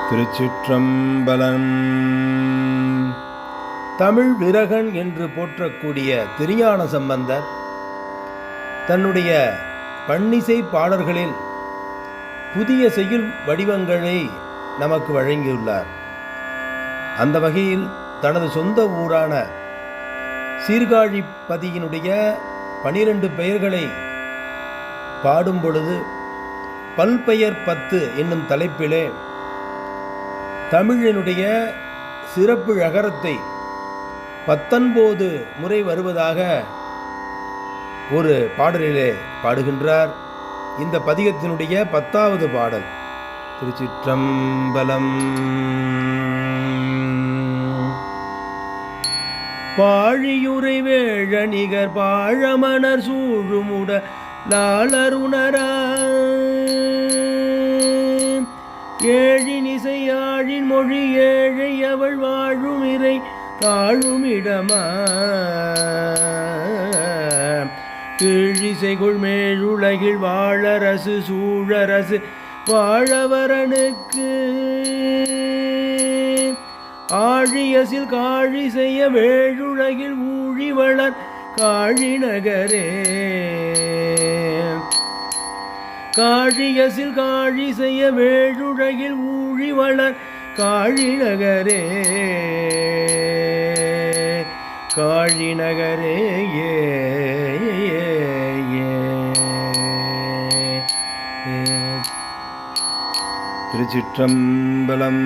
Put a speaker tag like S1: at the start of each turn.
S1: திருச்சிற்றம்பலம். தமிழ் விரகன் என்று போற்றக்கூடிய திருஞான சம்பந்தர் தன்னுடைய பன்னிசை பாடல்களில் புதிய செய்யுள் வடிவங்களை நமக்கு வழங்கியுள்ளார். அந்த வகையில் தனது சொந்த ஊரான சீர்காழிப்பதியினுடைய 12 பெயர்களை பாடும் பொழுது பல்பெயர் 10 என்னும் தலைப்பிலே தமிழினுடைய சிறப்பு ழகரத்தை 19 முறை வருவதாக ஒரு பாடலிலே பாடுகின்றார். இந்த பதிகத்தினுடைய 10வது பாடல். திருச்சிற்றம்பலம். பாழியுரை வேழநிகர் பாழமணர் சூழுமுட லாளருணரா ஏழினிசை ஆழின் மொழி ஏழை அவள் வாழும் இறை தாழுமிடமா கீழிசைகுள் மேலுலகில் வாழரசு சூழரசு வாழவரனுக்கு ஆழியசில் காழி செய்ய வேழுலகில் ஊழி வளர் காழி நகரே காழியசில் காழி செய்ய வேழுலகில் ஊழி வளர் காழி நகரே காழி நகரே திருச்சிற்றம்பலம்.